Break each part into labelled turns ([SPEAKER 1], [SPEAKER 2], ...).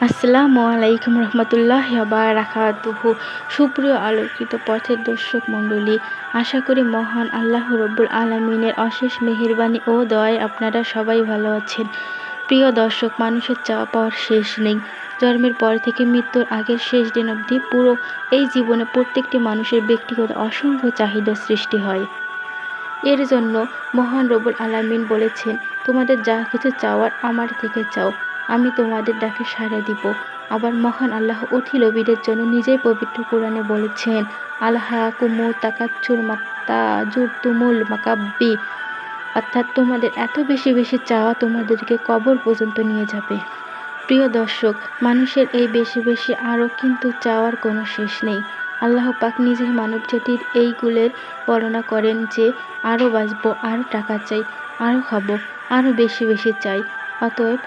[SPEAKER 1] আসসালামু আলাইকুম রহমতুল্লাহি ওয়া বারাকাতুহু। সুপ্রিয় আলোকিত পথের দর্শক মণ্ডলী, আশা করি মহান আল্লাহ রব্বুল আলামিনের অশেষ মেহেরবানি ও দয়ায় আপনারা সবাই ভালো আছেন। প্রিয় দর্শক, মানুষের চাওয়া পাওয়ার শেষ নেই। জন্মের পর থেকে মৃত্যুর আগের শেষ দিন অবধি পুরো এই জীবনে প্রত্যেকটি মানুষের ব্যক্তিগত অসংখ্য চাহিদা সৃষ্টি হয়। এর জন্য মহান রব্বুল আলামিন বলেছেন, তোমাদের যা কিছু চাওয়ার আমার থেকে চাও, আমি তোমাদের ডাকে সাড়া দিব। আবার মহান আল্লাহ অতি লোভীদের জন্য নিজেই পবিত্র কোরআনে বলেছেন, আলহাকুমুত তাকাচ্চুর মাত্তা জুরতুমুল মাকাব্বি, অর্থাৎ তোমাদের এত বেশি বেশি চাওয়া তোমাদেরকে কবর পর্যন্ত নিয়ে যাবে। প্রিয় দর্শক, মানুষের এই বেশি বেশি আরও কিন্তু চাওয়ার কোনো শেষ নেই। আল্লাহ পাক নিজেই মানবজাতির এইগুলোর বর্ণনা করেন যে, আরও বাঁচবো, আরও টাকা চাই, আরও খাবো, আরও বেশি বেশি চাই। অতএব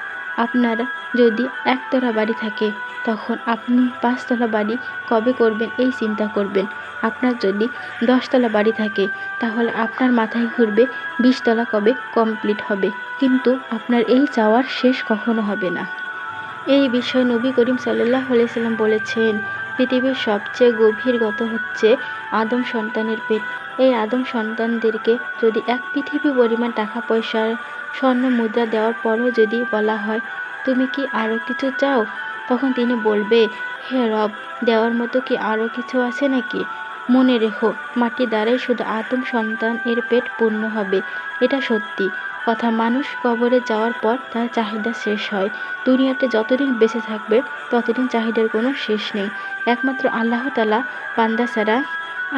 [SPEAKER 1] আপনার যদি একতলা বাড়ি থাকে, তখন আপনি 5তলা বাড়ি কবে করবেন এই চিন্তা করবেন। আপনার যদি 10তলা বাড়ি থাকে, তাহলে আপনার মাথায় ঘুরবে 20তলা কবে কমপ্লিট হবে। কিন্তু আপনার এই চাওয়ার শেষ কখনো হবে না। এই বিষয়ে নবী করিম সাল্লাল্লাহু আলাইহি সাল্লাম বলেছেন, পৃথিবীর সবচেয়ে গভীর গর্ত হচ্ছে আদম সন্তানের পেট। এই আদম সন্তানদেরকে যদি এক পৃথিবী পরিমাণ টাকা পয়সার স্বর্ণ মুদ্রা দেওয়ার পরও যদি বলা হয়, তুমি কি আরও কিছু চাও? তখন তিনি বলবে, হে রব, দেওয়ার মতো কি আরও কিছু আছে নাকি? মনে রেখো, মাটি দ্বারাই শুধু আদম সন্তান এর পেট পূর্ণ হবে। এটা সত্যি কথা। মানুষ কবরে যাওয়ার পর তার চাহিদা শেষ হয়। দুনিয়াতে যতদিন বেঁচে থাকবে ততদিন চাহিদার কোনো শেষ নেই। একমাত্র আল্লাহ তাআলা বান্দা ছাড়া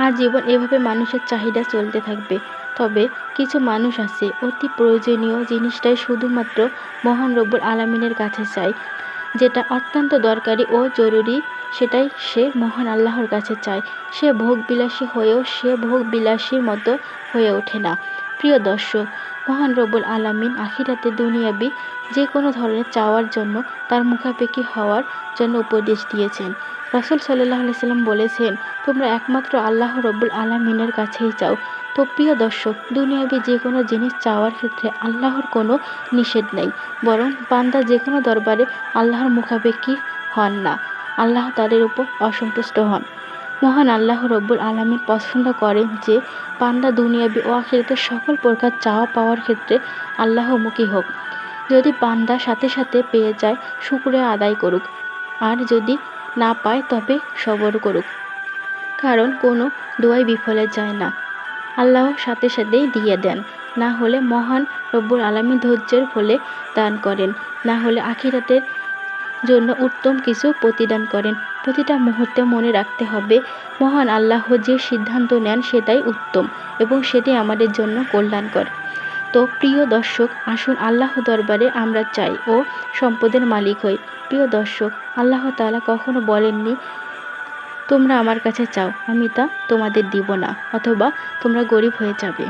[SPEAKER 1] আজীবন এভাবে মানুষের চাহিদা চলতে থাকবে। তবে কিছু মানুষ আছে, অতি প্রয়োজনীয় জিনিসটাই শুধুমাত্র মহান রব্বুল আলামিনের কাছে চায়। যেটা অত্যন্ত দরকারি ও জরুরি, সেটাই সে মহান আল্লাহর কাছে চায়। সে ভোগ বিলাসী হয়েও সে ভোগ বিলাসীর মতো হয়ে ওঠে না। প্রিয় দর্শক, মহান রব্বুল আলামিন আখিরাতে দুনিয়াবি যে কোনো ধরনের চাওয়ার জন্য তার মুখাপেক্ষী হওয়ার জন্য উপদেশ দিয়েছেন। রাসূল সাল্লাল্লাহু আলাইহি সাল্লাম বলেছেন, তোমরা একমাত্র আল্লাহ রব্বুল আলামিনের কাছেই চাও। তো প্রিয় দর্শক, দুনিয়াবি যে কোনো জিনিস চাওয়ার ক্ষেত্রে আল্লাহর কোনো নিষেধ নেই, বরং বান্দা যে কোনো দরবারে আল্লাহর মুখাপেক্ষী হন না, আল্লাহ তাদের উপর অসন্তুষ্ট হন। মহান আল্লাহ রব্বুল আলামিন পছন্দ করেন যে বান্দা দুনিয়াবি ও আখিরাতের সকল প্রকার চাওয়া পাওয়ার ক্ষেত্রে আল্লাহমুখী হোক। যদি বান্দা সাথে সাথে পেয়ে যায়, শুকরিয়া আদায় করুক, আর যদি না পায় তবে সবর করুক। কারণ কোনো দোয়াই বিফলে যায় না, আল্লাহ সাথে সাথেই দিয়ে দেন। না হলে মহান রব্বুল আলামিন ধৈর্যের ফলে দান করেন, না হলে আখিরাতের জন্য উত্তম কিছু প্রতিদান করেন। প্রতিটা মুহূর্তে মনে রাখতে হবে, মহান আল্লাহ যে সিদ্ধান্ত নেন সেটাই উত্তম এবং সেটি আমাদের জন্য কল্যাণকর। তো প্রিয় দর্শক, আসুন আল্লাহ দরবারে আমরা চাই ও সম্পদের মালিক হই। প্রিয় দর্শক, আল্লাহ তাআলা কখনো বলেননি, তোমরা আমার কাছে চাও, আমি তা তোমাদের দিব না, অথবা তোমরা গরিব হয়ে যাবে।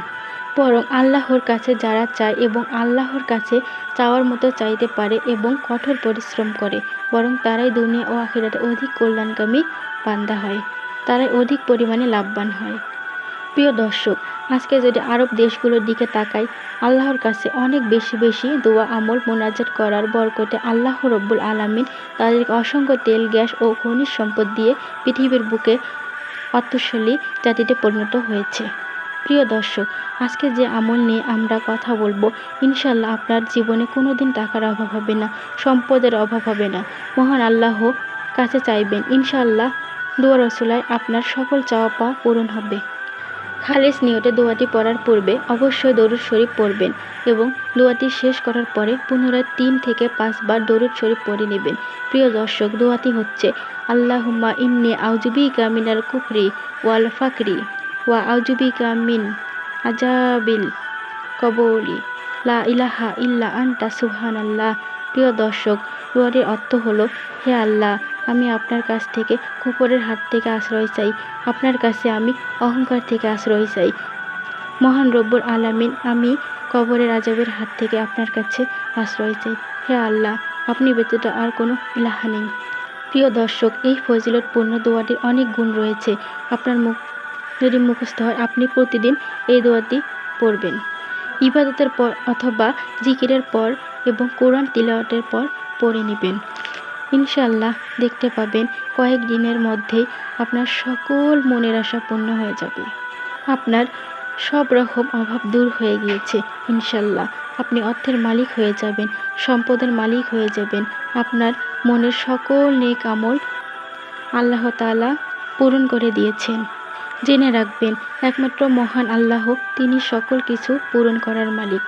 [SPEAKER 1] বরং আল্লাহর কাছে যারা চায় এবং আল্লাহর কাছে চাওয়ার মতো চাইতে পারে এবং কঠোর পরিশ্রম করে, বরং তারাই দুনিয়া ও আখিরাতে অধিক কল্যাণকামী বান্দা হয়, তারাই অধিক পরিমাণে লাভবান হয়। প্রিয় দর্শক, আজকে যদি আরব দেশগুলোর দিকে তাকাই, আল্লাহর কাছে অনেক বেশি বেশি দোয়া আমল মোনাজাত করার বরকতে আল্লাহ রব্বুল আলামিন তাদেরকে অসংখ্য তেল, গ্যাস ও খনিজ সম্পদ দিয়ে পৃথিবীর বুকে অর্থশালী জাতিতে পরিণত হয়েছে। প্রিয় দর্শক, আজকে যে আমল নিয়ে আমরা কথা বলবো, ইনশাল্লাহ আপনার জীবনে কোনোদিন টাকার অভাব হবে না, সম্পদের অভাব হবে না। মহান আল্লাহ কাছে চাইবেন, ইনশাল্লাহ দোয়া রসুলায় আপনার সকল চাওয়া পাওয়া পূরণ হবে। খালেস নিয়তে দোয়াটি পড়ার পূর্বে অবশ্যই দরুদ শরীফ পড়বেন এবং দোয়াটি শেষ করার পরে পুনরায় 3 থেকে 5 বার দরুদ শরীফ পড়ে নেবেন। প্রিয় দর্শক, দোয়াটি হচ্ছে, আল্লাহুম্মা ইন্নী আউযুবিকা মিনাল কুফরি ওয়াল ফাকরি ওয়া আউযুবিকা মিন আযাবিল কবরি লা ইলাহা ইল্লা আনতা সুবহানাল্লাহ। প্রিয় দর্শক, দোয়াটির অর্থ হলো, হে আল্লাহ, আমি আপনার কাছ থেকে কুফরের হাত থেকে আশ্রয় চাই, আপনার কাছে আমি অহংকার থেকে আশ্রয় চাই। মহান রব্বুল আলামিন, আমি কবরের আযাবের হাত থেকে আপনার কাছে আশ্রয় চাই। হে আল্লাহ, আপনি ব্যতীত আর কোনো ইলাহা নেই। প্রিয় দর্শক, এই ফজিলতপূর্ণ দোয়াটির অনেক গুণ রয়েছে। আপনার যদি মুখস্থ হয়, আপনি প্রতিদিন এই দোয়াটি পড়বেন। ইবাদতের পর অথবা জিকিরের পর এবং কোরআন তিলাওয়াতের পর পড়ে নেবেন। ইনশাআল্লাহ দেখতে পাবেন কয়েক দিনের মধ্যেই আপনার সকল মনের আশা পূর্ণ হয়ে যাবে। আপনার সব রকম অভাব দূর হয়ে গিয়েছে ইনশাআল্লাহ। আপনি অর্থের মালিক হয়ে যাবেন, সম্পদের মালিক হয়ে যাবেন। আপনার মনের সকল নেক আমল আল্লাহ তাআলা পূরণ করে দিয়েছেন। জেনে রাখবেন একমাত্র মহান আল্লাহ, তিনি সকল কিছু পূরণ করার মালিক।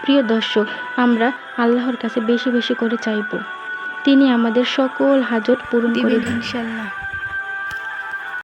[SPEAKER 1] প্রিয় দর্শক, আমরা আল্লাহর কাছে বেশি বেশি করে চাইব, তিনি আমাদের সকল হাজত পূরণ করে দিবেন ইনশাআল্লাহ।